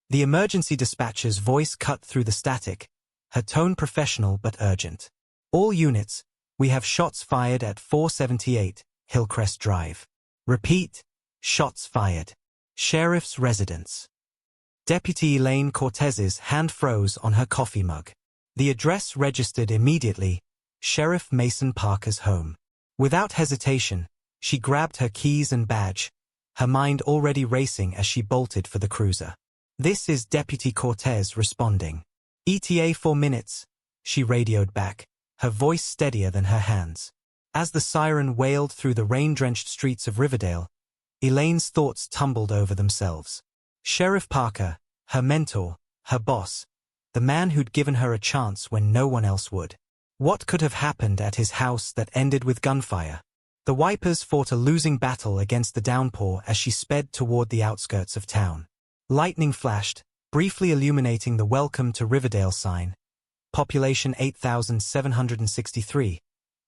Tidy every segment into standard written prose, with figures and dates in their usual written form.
The emergency dispatcher's voice cut through the static, her tone professional but urgent. All units, we have shots fired at 478 Hillcrest Drive. Repeat, shots fired. Sheriff's residence. Deputy Elaine Cortez's hand froze on her coffee mug. The address registered immediately, Sheriff Mason Parker's home. Without hesitation, she grabbed her keys and badge, her mind already racing as she bolted for the cruiser. "This is Deputy Cortez responding. ETA 4 minutes, she radioed back, her voice steadier than her hands. As the siren wailed through the rain-drenched streets of Riverdale, Elaine's thoughts tumbled over themselves. Sheriff Parker, her mentor, her boss, the man who'd given her a chance when no one else would. What could have happened at his house that ended with gunfire? The Wipers fought a losing battle against the downpour as she sped toward the outskirts of town. Lightning flashed, briefly illuminating the Welcome to Riverdale sign. Population 8,763,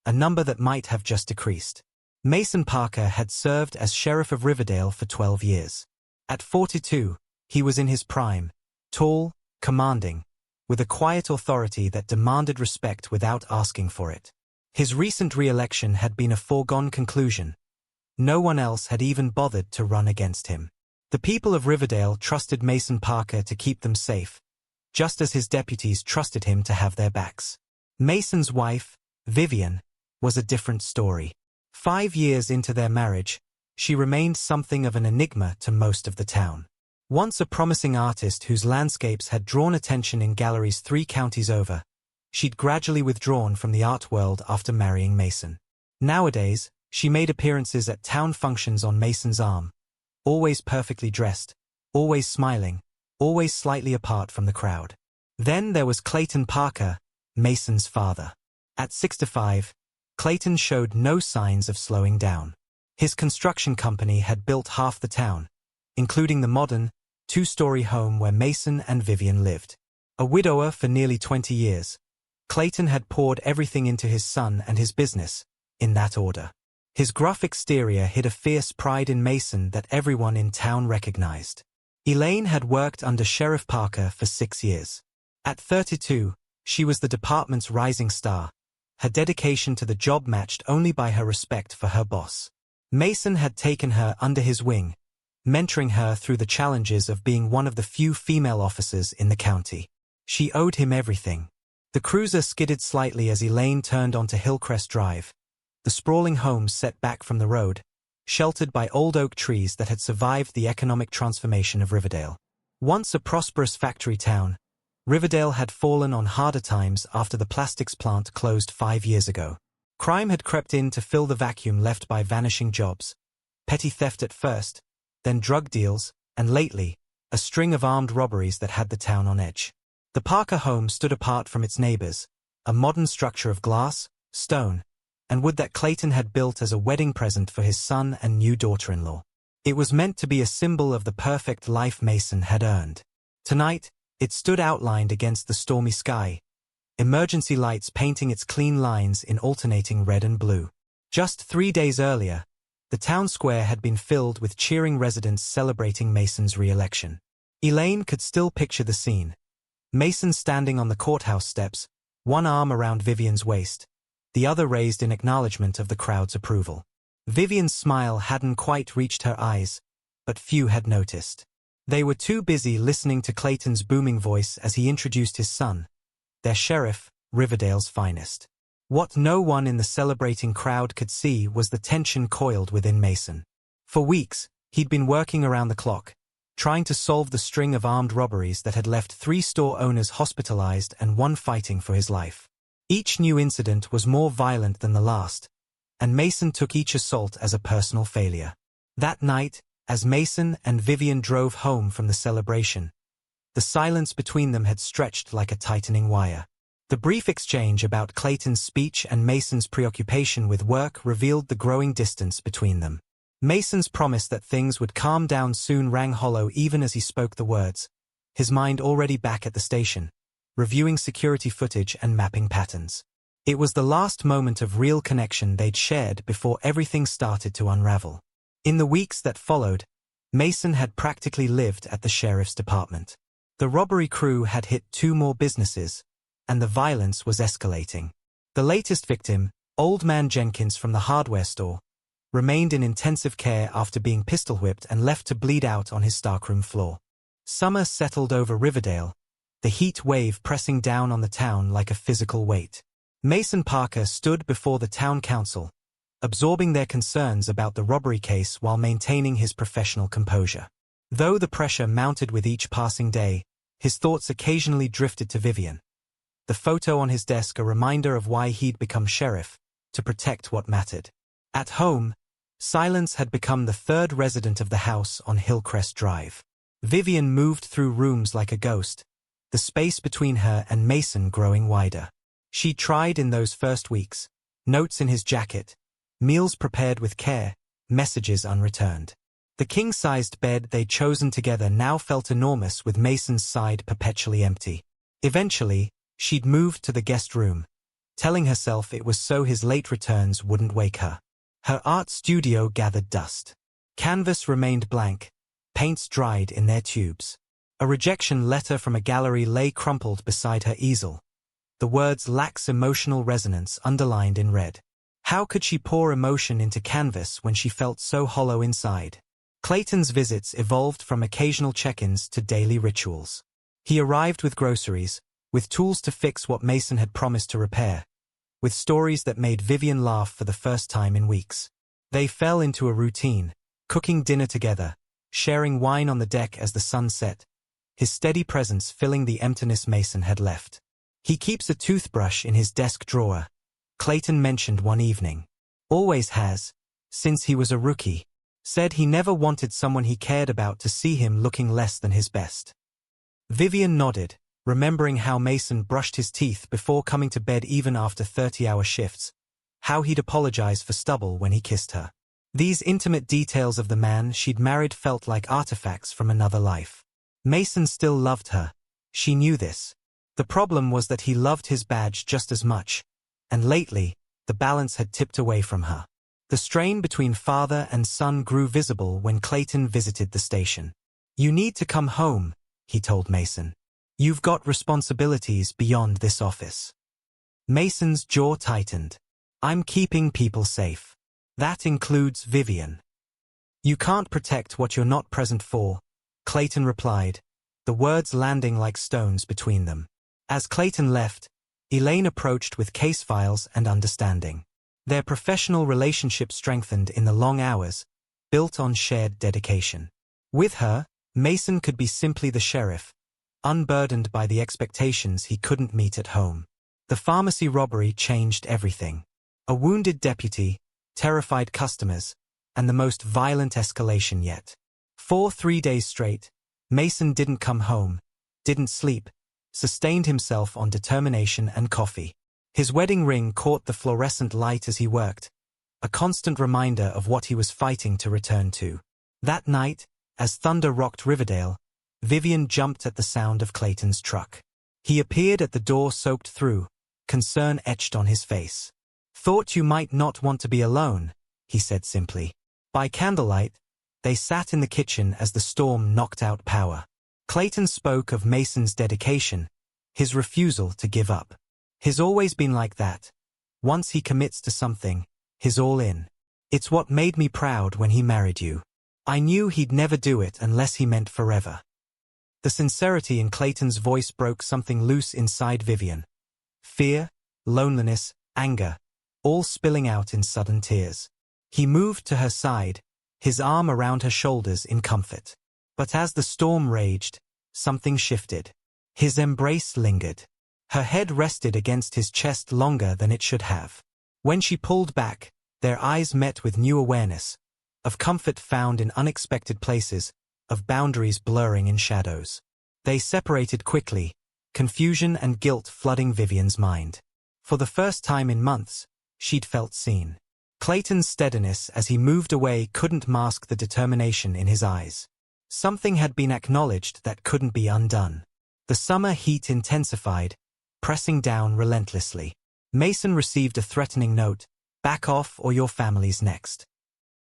a number that might have just decreased. Mason Parker had served as Sheriff of Riverdale for 12 years. At 42, he was in his prime, tall, commanding, with a quiet authority that demanded respect without asking for it. His recent re-election had been a foregone conclusion. No one else had even bothered to run against him. The people of Riverdale trusted Mason Parker to keep them safe, just as his deputies trusted him to have their backs. Mason's wife, Vivian, was a different story. 5 years into their marriage, she remained something of an enigma to most of the town. Once a promising artist whose landscapes had drawn attention in galleries 3 counties over, she'd gradually withdrawn from the art world after marrying Mason. Nowadays, she made appearances at town functions on Mason's arm, always perfectly dressed, always smiling, always slightly apart from the crowd. Then there was Clayton Parker, Mason's father. At 65, Clayton showed no signs of slowing down. His construction company had built half the town, including the modern, 2-story home where Mason and Vivian lived. A widower for nearly 20 years, Clayton had poured everything into his son and his business, in that order. His gruff exterior hid a fierce pride in Mason that everyone in town recognized. Elaine had worked under Sheriff Parker for 6 years. At 32, she was the department's rising star, her dedication to the job matched only by her respect for her boss. Mason had taken her under his wing, mentoring her through the challenges of being one of the few female officers in the county. She owed him everything. The cruiser skidded slightly as Elaine turned onto Hillcrest Drive, the sprawling homes set back from the road, sheltered by old oak trees that had survived the economic transformation of Riverdale. Once a prosperous factory town, Riverdale had fallen on harder times after the plastics plant closed 5 years ago. Crime had crept in to fill the vacuum left by vanishing jobs. Petty theft at first, then drug deals, and lately, a string of armed robberies that had the town on edge. The Parker home stood apart from its neighbors, a modern structure of glass, stone, and wood that Clayton had built as a wedding present for his son and new daughter-in-law. It was meant to be a symbol of the perfect life Mason had earned. Tonight, it stood outlined against the stormy sky, emergency lights painting its clean lines in alternating red and blue. Just 3 days earlier, the town square had been filled with cheering residents celebrating Mason's re-election. Elaine could still picture the scene. Mason standing on the courthouse steps, one arm around Vivian's waist, the other raised in acknowledgement of the crowd's approval. Vivian's smile hadn't quite reached her eyes, but few had noticed. They were too busy listening to Clayton's booming voice as he introduced his son, their sheriff, Riverdale's finest. What no one in the celebrating crowd could see was the tension coiled within Mason. For weeks, he'd been working around the clock, trying to solve the string of armed robberies that had left 3 store owners hospitalized and 1 fighting for his life. Each new incident was more violent than the last, and Mason took each assault as a personal failure. That night, as Mason and Vivian drove home from the celebration, the silence between them had stretched like a tightening wire. The brief exchange about Clayton's speech and Mason's preoccupation with work revealed the growing distance between them. Mason's promise that things would calm down soon rang hollow even as he spoke the words, his mind already back at the station, reviewing security footage and mapping patterns. It was the last moment of real connection they'd shared before everything started to unravel. In the weeks that followed, Mason had practically lived at the sheriff's department. The robbery crew had hit 2 more businesses, and the violence was escalating. The latest victim, Old Man Jenkins from the hardware store, remained in intensive care after being pistol-whipped and left to bleed out on his stockroom floor. Summer settled over Riverdale, the heat wave pressing down on the town like a physical weight. Mason Parker stood before the town council, absorbing their concerns about the robbery case while maintaining his professional composure. Though the pressure mounted with each passing day, his thoughts occasionally drifted to Vivian. The photo on his desk a reminder of why he'd become sheriff, to protect what mattered. At home, silence had become the third resident of the house on Hillcrest Drive. Vivian moved through rooms like a ghost, the space between her and Mason growing wider. She tried in those first weeks, notes in his jacket, meals prepared with care, messages unreturned. The king-sized bed they'd chosen together now felt enormous with Mason's side perpetually empty. Eventually, she'd moved to the guest room, telling herself it was so his late returns wouldn't wake her. Her art studio gathered dust. Canvas remained blank, paints dried in their tubes. A rejection letter from a gallery lay crumpled beside her easel, the words lacks emotional resonance underlined in red. How could she pour emotion into canvas when she felt so hollow inside? Clayton's visits evolved from occasional check-ins to daily rituals. He arrived with groceries, with tools to fix what Mason had promised to repair, with stories that made Vivian laugh for the first time in weeks. They fell into a routine, cooking dinner together, sharing wine on the deck as the sun set, his steady presence filling the emptiness Mason had left. He keeps a toothbrush in his desk drawer, Clayton mentioned one evening. Always has, since he was a rookie. Said he never wanted someone he cared about to see him looking less than his best. Vivian nodded, remembering how Mason brushed his teeth before coming to bed even after 30-hour shifts, how he'd apologize for stubble when he kissed her. These intimate details of the man she'd married felt like artifacts from another life. Mason still loved her. She knew this. The problem was that he loved his badge just as much, and lately, the balance had tipped away from her. The strain between father and son grew visible when Clayton visited the station. "You need to come home," he told Mason. "You've got responsibilities beyond this office." Mason's jaw tightened. "I'm keeping people safe. That includes Vivian." "You can't protect what you're not present for," Clayton replied, the words landing like stones between them. As Clayton left, Elaine approached with case files and understanding. Their professional relationship strengthened in the long hours, built on shared dedication. With her, Mason could be simply the sheriff, unburdened by the expectations he couldn't meet at home. The pharmacy robbery changed everything. A wounded deputy, terrified customers, and the most violent escalation yet. For 3 days straight, Mason didn't come home, didn't sleep, sustained himself on determination and coffee. His wedding ring caught the fluorescent light as he worked, a constant reminder of what he was fighting to return to. That night, as thunder rocked Riverdale, Vivian jumped at the sound of Clayton's truck. He appeared at the door soaked through, concern etched on his face. "Thought you might not want to be alone," he said simply. By candlelight, they sat in the kitchen as the storm knocked out power. Clayton spoke of Mason's dedication, his refusal to give up. "He's always been like that. Once he commits to something, he's all in. It's what made me proud when he married you. I knew he'd never do it unless he meant forever." The sincerity in Clayton's voice broke something loose inside Vivian. Fear, loneliness, anger, all spilling out in sudden tears. He moved to her side, his arm around her shoulders in comfort. But as the storm raged, something shifted. His embrace lingered. Her head rested against his chest longer than it should have. When she pulled back, their eyes met with new awareness, of comfort found in unexpected places, of boundaries blurring in shadows. They separated quickly, confusion and guilt flooding Vivian's mind. For the first time in months, she'd felt seen. Clayton's steadiness as he moved away couldn't mask the determination in his eyes. Something had been acknowledged that couldn't be undone. The summer heat intensified, pressing down relentlessly. Mason received a threatening note, "Back off or your family's next."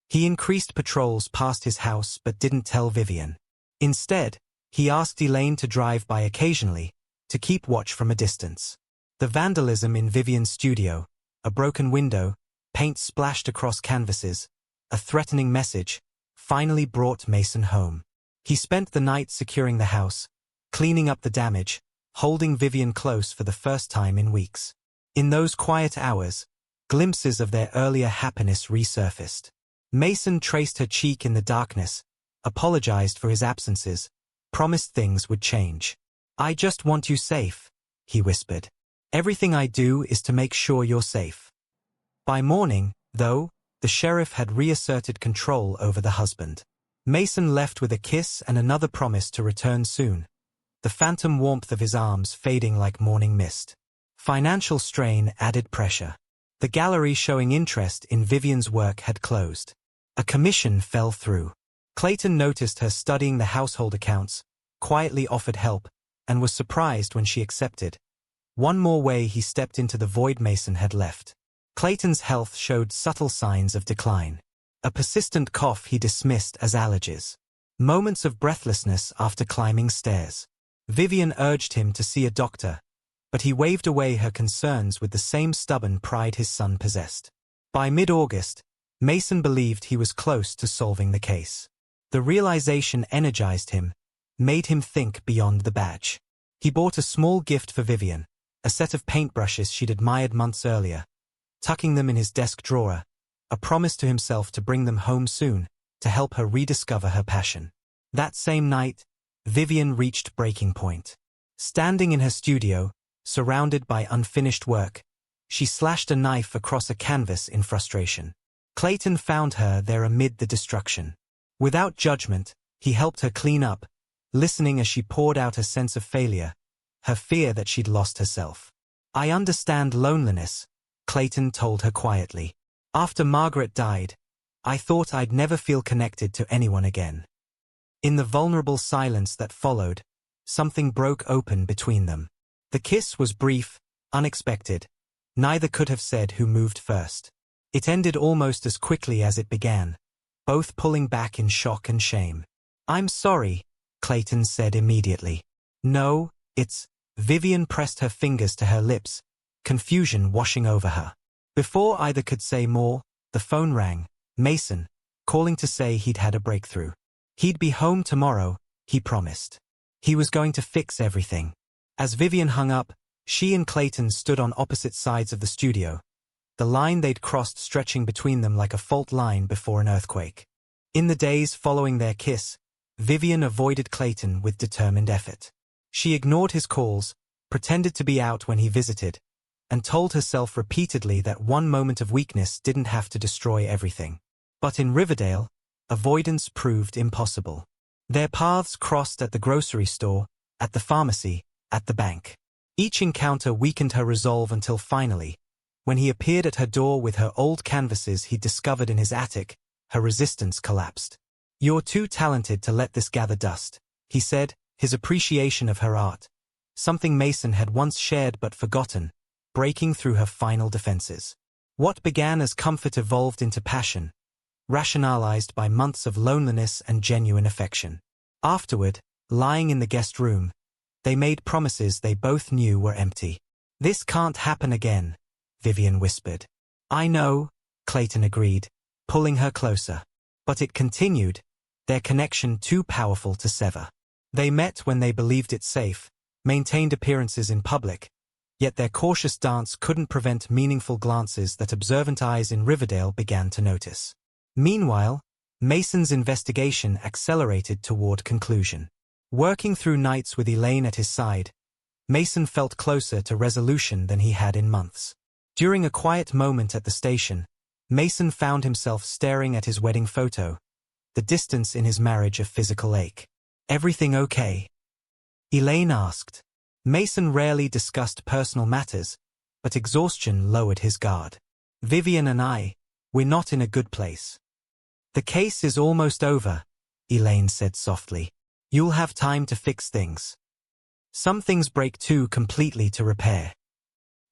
He increased patrols past his house but didn't tell Vivian. Instead, He asked Elaine to drive by occasionally, to keep watch from a distance. The vandalism in Vivian's studio, a broken window, paint splashed across canvases, a threatening message, finally brought Mason home. He spent the night securing the house, cleaning up the damage, holding Vivian close for the first time in weeks. In those quiet hours, glimpses of their earlier happiness resurfaced. Mason traced her cheek in the darkness, apologized for his absences, promised things would change. "I just want you safe," he whispered. "Everything I do is to make sure you're safe." By morning, though, the sheriff had reasserted control over the husband. Mason left with a kiss and another promise to return soon, the phantom warmth of his arms fading like morning mist. Financial strain added pressure. The gallery showing interest in Vivian's work had closed. A commission fell through. Clayton noticed her studying the household accounts, quietly offered help, and was surprised when she accepted. One more way he stepped into the void Mason had left. Clayton's health showed subtle signs of decline. A persistent cough he dismissed as allergies. Moments of breathlessness after climbing stairs. Vivian urged him to see a doctor, but he waved away her concerns with the same stubborn pride his son possessed. By mid-August, Mason believed he was close to solving the case. The realization energized him, made him think beyond the badge. He bought a small gift for Vivian, a set of paintbrushes she'd admired months earlier, tucking them in his desk drawer, a promise to himself to bring them home soon, to help her rediscover her passion. That same night, Vivian reached breaking point. Standing in her studio, surrounded by unfinished work, she slashed a knife across a canvas in frustration. Clayton found her there amid the destruction. Without judgment, he helped her clean up, listening as she poured out her sense of failure, her fear that she'd lost herself. "I understand loneliness," Clayton told her quietly. "After Margaret died, I thought I'd never feel connected to anyone again." In the vulnerable silence that followed, something broke open between them. The kiss was brief, unexpected. Neither could have said who moved first. It ended almost as quickly as it began, both pulling back in shock and shame. "I'm sorry," Clayton said immediately. "No, it's—" Vivian pressed her fingers to her lips, confusion washing over her. Before either could say more, the phone rang. Mason, calling to say he'd had a breakthrough. He'd be home tomorrow, he promised. He was going to fix everything. As Vivian hung up, she and Clayton stood on opposite sides of the studio, the line they'd crossed stretching between them like a fault line before an earthquake. In the days following their kiss, Vivian avoided Clayton with determined effort. She ignored his calls, pretended to be out when he visited, and told herself repeatedly that one moment of weakness didn't have to destroy everything. But in Riverdale, avoidance proved impossible. Their paths crossed at the grocery store, at the pharmacy, at the bank. Each encounter weakened her resolve until finally, when he appeared at her door with her old canvases he'd discovered in his attic, her resistance collapsed. "You're too talented to let this gather dust," he said, his appreciation of her art, something Mason had once shared but forgotten, breaking through her final defenses. What began as comfort evolved into passion, rationalized by months of loneliness and genuine affection. Afterward, lying in the guest room, they made promises they both knew were empty. "This can't happen again," Vivian whispered. "I know," Clayton agreed, pulling her closer. But it continued, their connection too powerful to sever. They met when they believed it safe, maintained appearances in public, yet their cautious dance couldn't prevent meaningful glances that observant eyes in Riverdale began to notice. Meanwhile, Mason's investigation accelerated toward conclusion. Working through nights with Elaine at his side, Mason felt closer to resolution than he had in months. During a quiet moment at the station, Mason found himself staring at his wedding photo, the distance in his marriage a physical ache. "Everything okay?" Elaine asked. Mason rarely discussed personal matters, but exhaustion lowered his guard. "Vivian and we're not in a good place." "The case is almost over," Elaine said softly. "You'll have time to fix things. Some things break too completely to repair."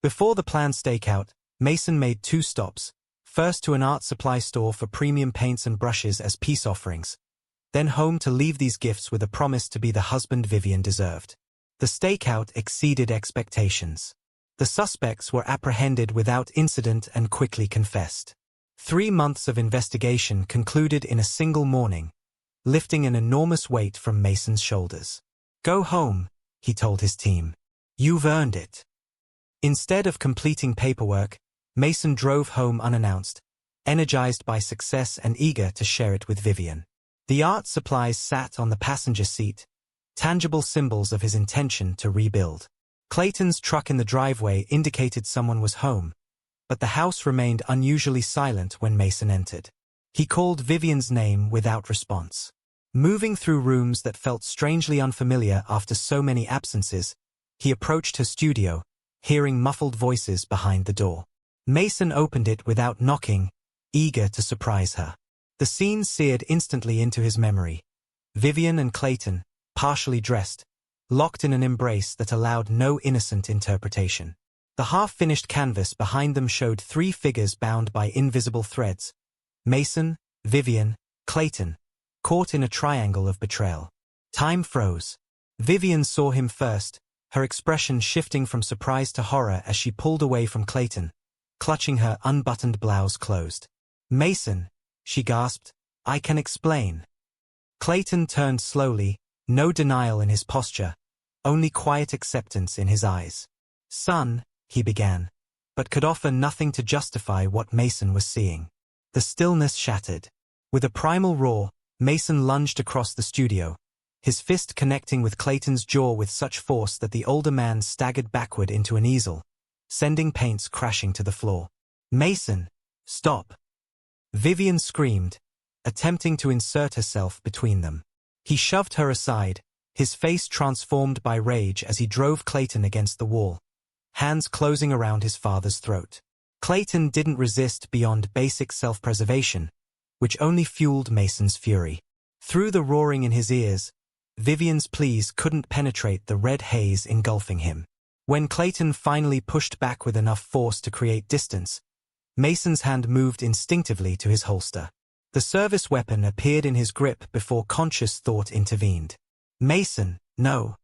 Before the planned stakeout, Mason made 2 stops, first to an art supply store for premium paints and brushes as peace offerings, then home to leave these gifts with a promise to be the husband Vivian deserved. The stakeout exceeded expectations. The suspects were apprehended without incident and quickly confessed. 3 months of investigation concluded in a single morning, lifting an enormous weight from Mason's shoulders. "Go home," he told his team. "You've earned it." Instead of completing paperwork, Mason drove home unannounced, energized by success and eager to share it with Vivian. The art supplies sat on the passenger seat, tangible symbols of his intention to rebuild. Clayton's truck in the driveway indicated someone was home, but the house remained unusually silent when Mason entered. He called Vivian's name without response. Moving through rooms that felt strangely unfamiliar after so many absences, he approached her studio, hearing muffled voices behind the door. Mason opened it without knocking, eager to surprise her. The scene seared instantly into his memory. Vivian and Clayton, partially dressed, locked in an embrace that allowed no innocent interpretation. The half-finished canvas behind them showed 3 figures bound by invisible threads: Mason, Vivian, Clayton, caught in a triangle of betrayal. Time froze. Vivian saw him first, her expression shifting from surprise to horror as she pulled away from Clayton, clutching her unbuttoned blouse closed. "Mason," she gasped, "I can explain." Clayton turned slowly, no denial in his posture, only quiet acceptance in his eyes. "Son," he began, but could offer nothing to justify what Mason was seeing. The stillness shattered. With a primal roar, Mason lunged across the studio, his fist connecting with Clayton's jaw with such force that the older man staggered backward into an easel, sending paints crashing to the floor. "Mason, stop!" Vivian screamed, attempting to insert herself between them. He shoved her aside, his face transformed by rage as he drove Clayton against the wall, hands closing around his father's throat. Clayton didn't resist beyond basic self-preservation, which only fueled Mason's fury. Through the roaring in his ears, Vivian's pleas couldn't penetrate the red haze engulfing him. When Clayton finally pushed back with enough force to create distance, Mason's hand moved instinctively to his holster. The service weapon appeared in his grip before conscious thought intervened. "Mason, no!"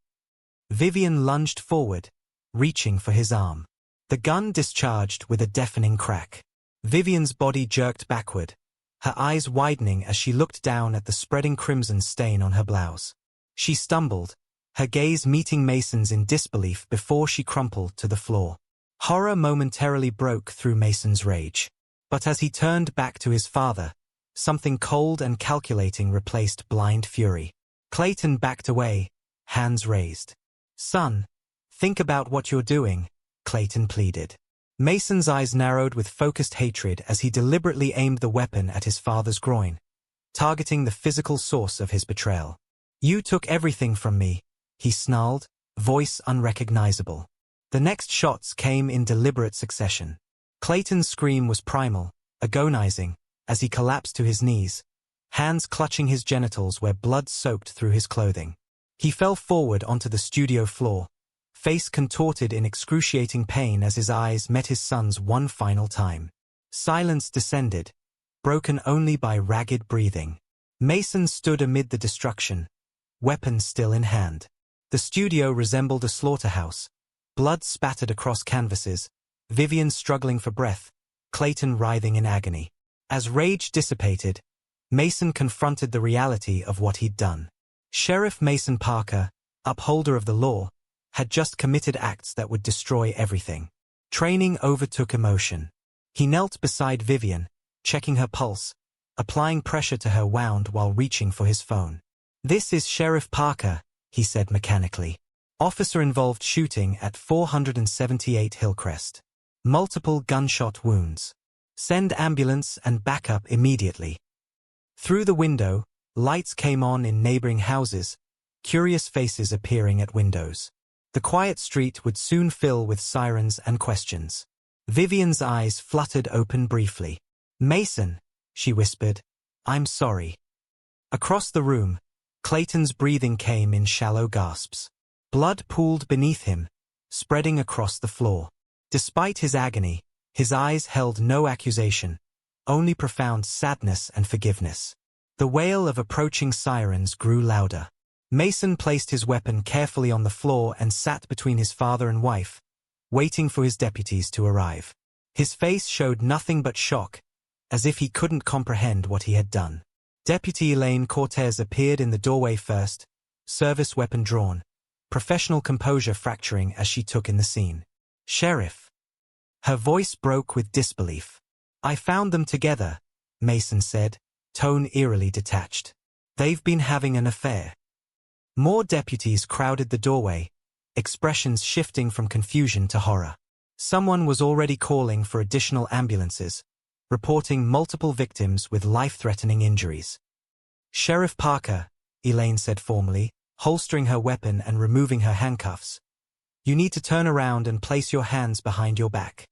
Vivian lunged forward, reaching for his arm. The gun discharged with a deafening crack. Vivian's body jerked backward, her eyes widening as she looked down at the spreading crimson stain on her blouse. She stumbled, her gaze meeting Mason's in disbelief before she crumpled to the floor. Horror momentarily broke through Mason's rage. But as he turned back to his father, something cold and calculating replaced blind fury. Clayton backed away, hands raised. "Son, think about what you're doing," Clayton pleaded. Mason's eyes narrowed with focused hatred as he deliberately aimed the weapon at his father's groin, targeting the physical source of his betrayal. "You took everything from me," he snarled, voice unrecognizable. The next shots came in deliberate succession. Clayton's scream was primal, agonizing, as he collapsed to his knees, hands clutching his genitals where blood soaked through his clothing. He fell forward onto the studio floor, face contorted in excruciating pain as his eyes met his son's one final time. Silence descended, broken only by ragged breathing. Mason stood amid the destruction, weapon still in hand. The studio resembled a slaughterhouse. Blood spattered across canvases, Vivian struggling for breath, Clayton writhing in agony. As rage dissipated, Mason confronted the reality of what he'd done. Sheriff Mason Parker, upholder of the law, had just committed acts that would destroy everything. Training overtook emotion. He knelt beside Vivian, checking her pulse, applying pressure to her wound while reaching for his phone. "This is Sheriff Parker," he said mechanically. Officer-involved shooting at 478 Hillcrest. Multiple gunshot wounds. Send ambulance and backup immediately. Through the window, lights came on in neighboring houses, curious faces appearing at windows. The quiet street would soon fill with sirens and questions. Vivian's eyes fluttered open briefly. "Mason," she whispered, "I'm sorry." Across the room, Clayton's breathing came in shallow gasps. Blood pooled beneath him, spreading across the floor. Despite his agony, his eyes held no accusation, only profound sadness and forgiveness. The wail of approaching sirens grew louder. Mason placed his weapon carefully on the floor and sat between his father and wife, waiting for his deputies to arrive. His face showed nothing but shock, as if he couldn't comprehend what he had done. Deputy Elaine Cortez appeared in the doorway first, service weapon drawn, professional composure fracturing as she took in the scene. "Sheriff." Her voice broke with disbelief. "I found them together," Mason said, tone eerily detached. "They've been having an affair." More deputies crowded the doorway, expressions shifting from confusion to horror. Someone was already calling for additional ambulances, reporting multiple victims with life-threatening injuries. "Sheriff Parker," Elaine said formally, holstering her weapon and removing her handcuffs. "You need to turn around and place your hands behind your back."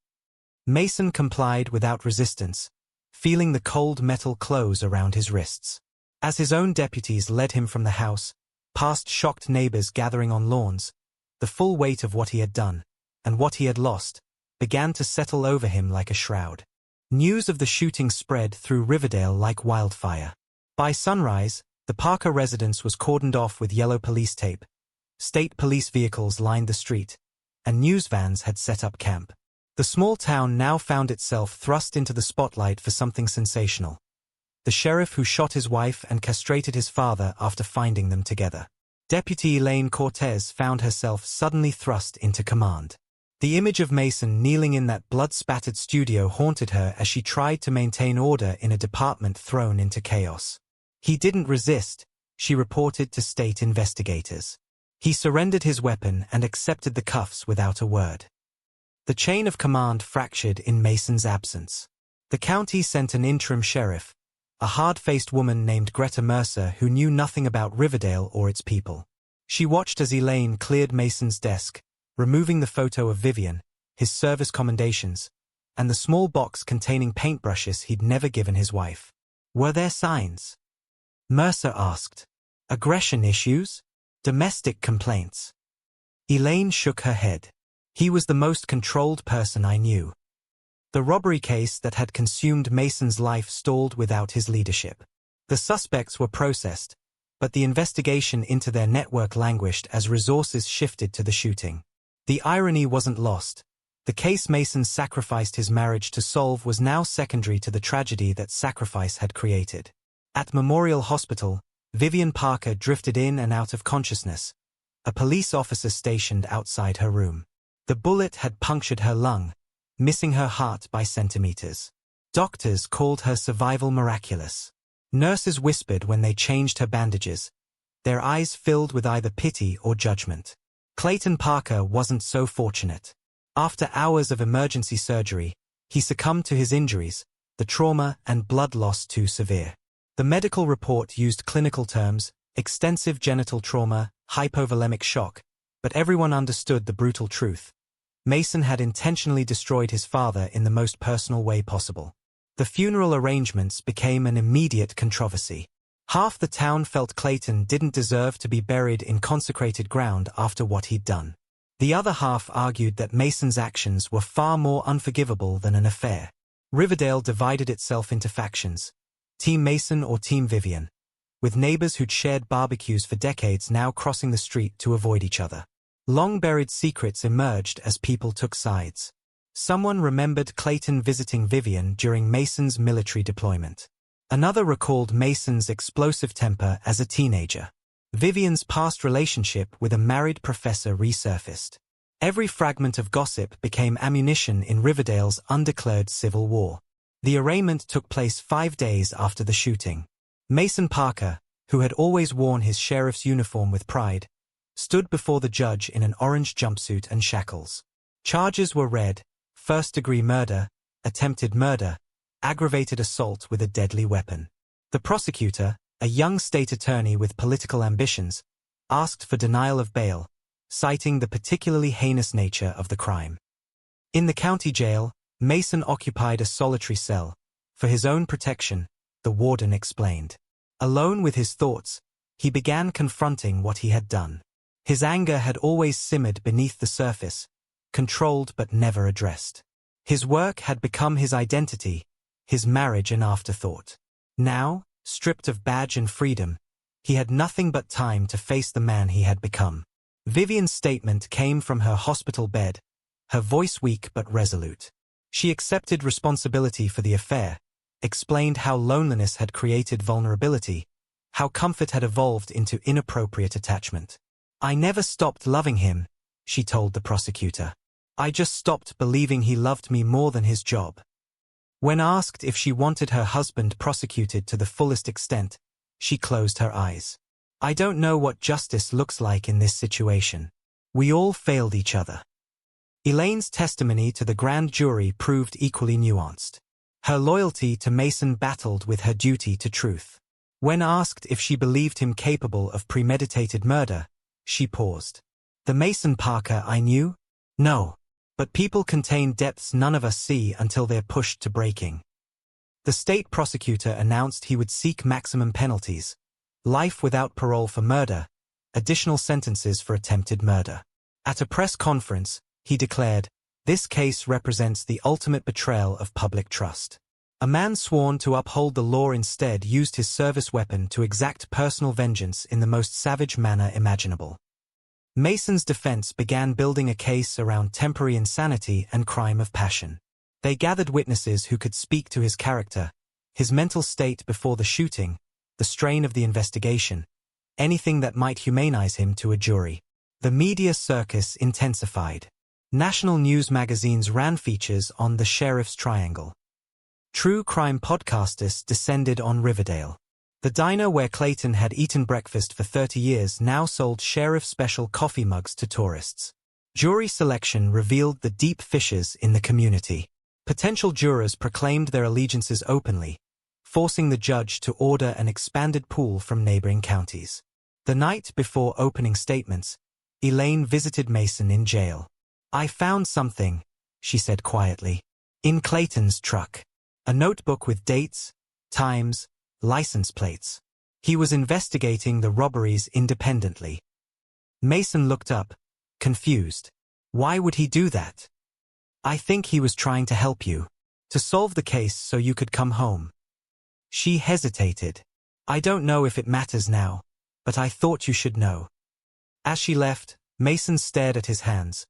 Mason complied without resistance, feeling the cold metal close around his wrists. As his own deputies led him from the house, past shocked neighbors gathering on lawns, the full weight of what he had done, and what he had lost, began to settle over him like a shroud. News of the shooting spread through Riverdale like wildfire. By sunrise, the Parker residence was cordoned off with yellow police tape. State police vehicles lined the street, and news vans had set up camp. The small town now found itself thrust into the spotlight for something sensational. The sheriff who shot his wife and castrated his father after finding them together. Deputy Elaine Cortez found herself suddenly thrust into command. The image of Mason kneeling in that blood-spattered studio haunted her as she tried to maintain order in a department thrown into chaos. "He didn't resist," she reported to state investigators. "He surrendered his weapon and accepted the cuffs without a word." The chain of command fractured in Mason's absence. The county sent an interim sheriff, a hard-faced woman named Greta Mercer who knew nothing about Riverdale or its people. She watched as Elaine cleared Mason's desk, removing the photo of Vivian, his service commendations, and the small box containing paintbrushes he'd never given his wife. "Were there signs?" Mercer asked. "Aggression issues? Domestic complaints?" Elaine shook her head. "He was the most controlled person I knew." The robbery case that had consumed Mason's life stalled without his leadership. The suspects were processed, but the investigation into their network languished as resources shifted to the shooting. The irony wasn't lost. The case Mason sacrificed his marriage to solve was now secondary to the tragedy that sacrifice had created. At Memorial Hospital, Vivian Parker drifted in and out of consciousness, a police officer stationed outside her room. The bullet had punctured her lung, missing her heart by centimeters. Doctors called her survival miraculous. Nurses whispered when they changed her bandages, their eyes filled with either pity or judgment. Clayton Parker wasn't so fortunate. After hours of emergency surgery, he succumbed to his injuries, the trauma and blood loss too severe. The medical report used clinical terms, extensive genital trauma, hypovolemic shock, but everyone understood the brutal truth. Mason had intentionally destroyed his father in the most personal way possible. The funeral arrangements became an immediate controversy. Half the town felt Clayton didn't deserve to be buried in consecrated ground after what he'd done. The other half argued that Mason's actions were far more unforgivable than an affair. Riverdale divided itself into factions, Team Mason or Team Vivian, with neighbors who'd shared barbecues for decades now crossing the street to avoid each other. Long-buried secrets emerged as people took sides. Someone remembered Clayton visiting Vivian during Mason's military deployment. Another recalled Mason's explosive temper as a teenager. Vivian's past relationship with a married professor resurfaced. Every fragment of gossip became ammunition in Riverdale's undeclared civil war. The arraignment took place 5 days after the shooting. Mason Parker, who had always worn his sheriff's uniform with pride, stood before the judge in an orange jumpsuit and shackles. Charges were read: first-degree murder, attempted murder, aggravated assault with a deadly weapon. The prosecutor, a young state attorney with political ambitions, asked for denial of bail, citing the particularly heinous nature of the crime. In the county jail, Mason occupied a solitary cell. For his own protection, the warden explained. Alone with his thoughts, he began confronting what he had done. His anger had always simmered beneath the surface, controlled but never addressed. His work had become his identity, his marriage an afterthought. Now, stripped of badge and freedom, he had nothing but time to face the man he had become. Vivian's statement came from her hospital bed, her voice weak but resolute. She accepted responsibility for the affair, explained how loneliness had created vulnerability, how comfort had evolved into inappropriate attachment. "I never stopped loving him," she told the prosecutor. "I just stopped believing he loved me more than his job." When asked if she wanted her husband prosecuted to the fullest extent, she closed her eyes. "I don't know what justice looks like in this situation. We all failed each other." Elaine's testimony to the grand jury proved equally nuanced. Her loyalty to Mason battled with her duty to truth. When asked if she believed him capable of premeditated murder, she paused. "The Mason Parker I knew? No. But people contain depths none of us see until they're pushed to breaking." The state prosecutor announced he would seek maximum penalties: life without parole for murder, additional sentences for attempted murder. At a press conference, he declared, "This case represents the ultimate betrayal of public trust. A man sworn to uphold the law instead used his service weapon to exact personal vengeance in the most savage manner imaginable." Mason's defense began building a case around temporary insanity and crime of passion. They gathered witnesses who could speak to his character, his mental state before the shooting, the strain of the investigation, anything that might humanize him to a jury. The media circus intensified. National news magazines ran features on the Sheriff's Triangle. True crime podcasters descended on Riverdale. The diner where Clayton had eaten breakfast for 30 years now sold sheriff special coffee mugs to tourists. Jury selection revealed the deep fissures in the community. Potential jurors proclaimed their allegiances openly, forcing the judge to order an expanded pool from neighboring counties. The night before opening statements, Elaine visited Mason in jail. "I found something," she said quietly, "in Clayton's truck. A notebook with dates, times, license plates. He was investigating the robberies independently." Mason looked up, confused. "Why would he do that?" "I think he was trying to help you. To solve the case so you could come home." She hesitated. "I don't know if it matters now, but I thought you should know." As she left, Mason stared at his hands.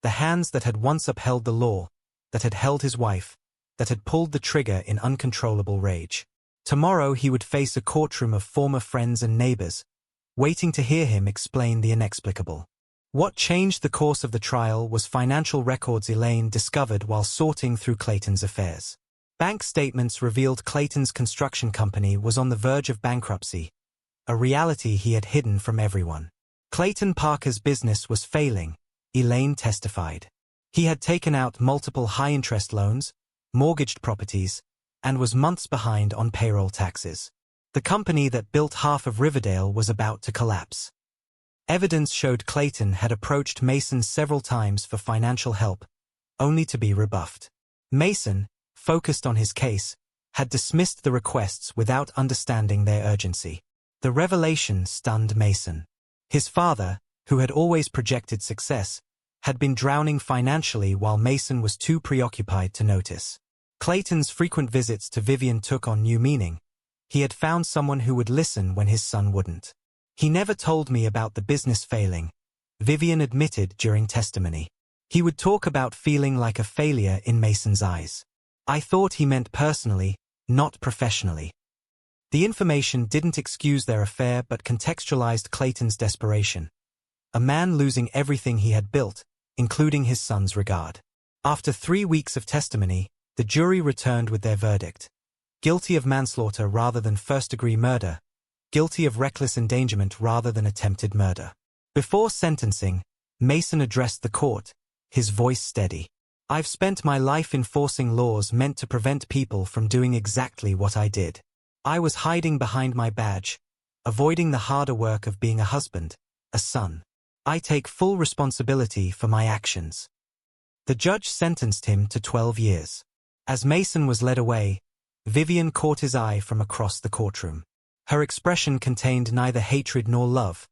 The hands that had once upheld the law, that had held his wife, that had pulled the trigger in uncontrollable rage. Tomorrow he would face a courtroom of former friends and neighbors, waiting to hear him explain the inexplicable. What changed the course of the trial was financial records Elaine discovered while sorting through Clayton's affairs. Bank statements revealed Clayton's construction company was on the verge of bankruptcy, a reality he had hidden from everyone. Clayton Parker's business was failing, Elaine testified. He had taken out multiple high-interest loans, mortgaged properties, and was months behind on payroll taxes. The company that built half of Riverdale was about to collapse. Evidence showed Clayton had approached Mason several times for financial help, only to be rebuffed. Mason, focused on his case, had dismissed the requests without understanding their urgency. The revelation stunned Mason. His father, who had always projected success, had been drowning financially while Mason was too preoccupied to notice. Clayton's frequent visits to Vivian took on new meaning. He had found someone who would listen when his son wouldn't. "He never told me about the business failing," Vivian admitted during testimony. "He would talk about feeling like a failure in Mason's eyes. I thought he meant personally, not professionally." The information didn't excuse their affair but contextualized Clayton's desperation. A man losing everything he had built, including his son's regard. After 3 weeks of testimony, the jury returned with their verdict. Guilty of manslaughter rather than first-degree murder, guilty of reckless endangerment rather than attempted murder. Before sentencing, Mason addressed the court, his voice steady. "I've spent my life enforcing laws meant to prevent people from doing exactly what I did. I was hiding behind my badge, avoiding the harder work of being a husband, a son. I take full responsibility for my actions." The judge sentenced him to 12 years. As Mason was led away, Vivian caught his eye from across the courtroom. Her expression contained neither hatred nor love,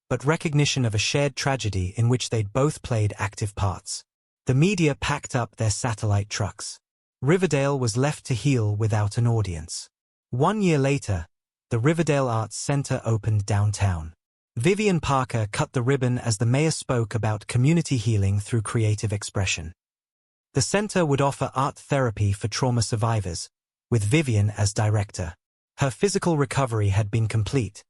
but recognition of a shared tragedy in which they'd both played active parts. The media packed up their satellite trucks. Riverdale was left to heal without an audience. 1 year later, the Riverdale Arts Center opened downtown. Vivian Parker cut the ribbon as the mayor spoke about community healing through creative expression. The center would offer art therapy for trauma survivors, with Vivian as director. Her physical recovery had been complete,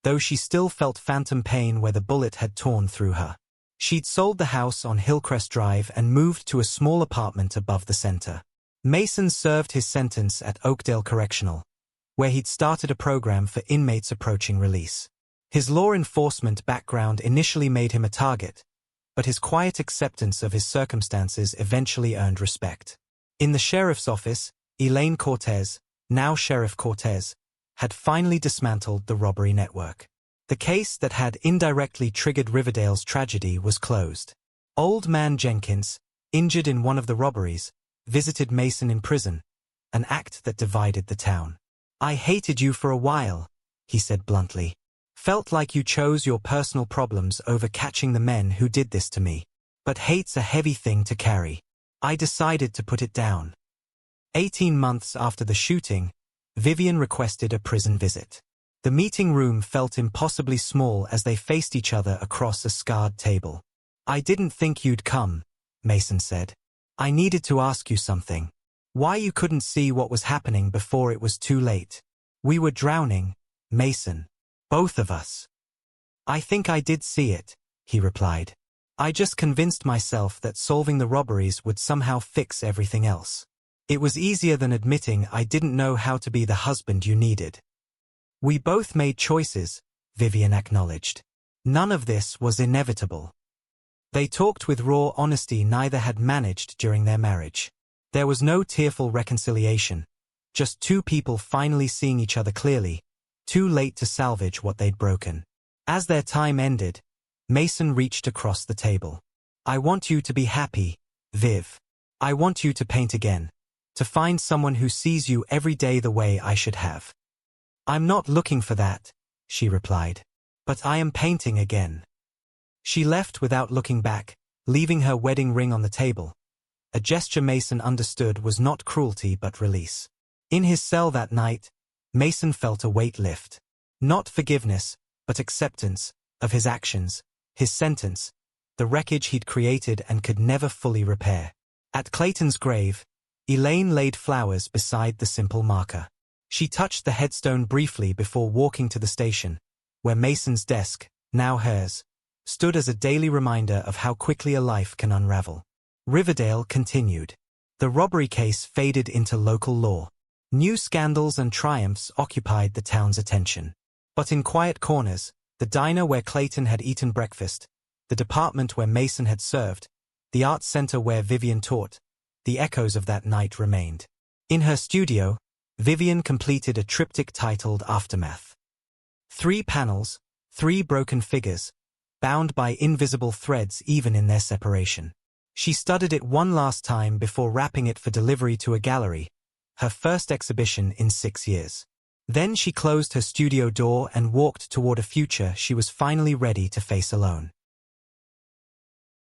though she still felt phantom pain where the bullet had torn through her. She'd sold the house on Hillcrest Drive and moved to a small apartment above the center. Mason served his sentence at Oakdale Correctional, where he'd started a program for inmates approaching release. His law enforcement background initially made him a target, but his quiet acceptance of his circumstances eventually earned respect. In the sheriff's office, Elaine Cortez, now Sheriff Cortez, had finally dismantled the robbery network. The case that had indirectly triggered Riverdale's tragedy was closed. Old Man Jenkins, injured in one of the robberies, visited Mason in prison, an act that divided the town. "I hated you for a while," he said bluntly. "Felt like you chose your personal problems over catching the men who did this to me. But hate's a heavy thing to carry. I decided to put it down." 18 months after the shooting, Vivian requested a prison visit. The meeting room felt impossibly small as they faced each other across a scarred table. "I didn't think you'd come," Mason said. "I needed to ask you something. Why you couldn't see what was happening before it was too late. We were drowning, Mason. Both of us." "I think I did see it," he replied. "I just convinced myself that solving the robberies would somehow fix everything else. It was easier than admitting I didn't know how to be the husband you needed." "We both made choices," Vivian acknowledged. "None of this was inevitable." They talked with raw honesty neither had managed during their marriage. There was no tearful reconciliation, just two people finally seeing each other clearly, too late to salvage what they'd broken. As their time ended, Mason reached across the table. "I want you to be happy, Viv. I want you to paint again, to find someone who sees you every day the way I should have." "I'm not looking for that," she replied. "But I am painting again." She left without looking back, leaving her wedding ring on the table, a gesture Mason understood was not cruelty but release. In his cell that night, Mason felt a weight lift. Not forgiveness, but acceptance of his actions, his sentence, the wreckage he'd created and could never fully repair. At Clayton's grave, Elaine laid flowers beside the simple marker. She touched the headstone briefly before walking to the station, where Mason's desk, now hers, stood as a daily reminder of how quickly a life can unravel. Riverdale continued. The robbery case faded into local law. New scandals and triumphs occupied the town's attention. But in quiet corners, the diner where Clayton had eaten breakfast, the department where Mason had served, the art center where Vivian taught, the echoes of that night remained. In her studio, Vivian completed a triptych titled Aftermath. 3 panels, 3 broken figures, bound by invisible threads even in their separation. She studied it one last time before wrapping it for delivery to a gallery, her first exhibition in 6 years. Then she closed her studio door and walked toward a future she was finally ready to face alone.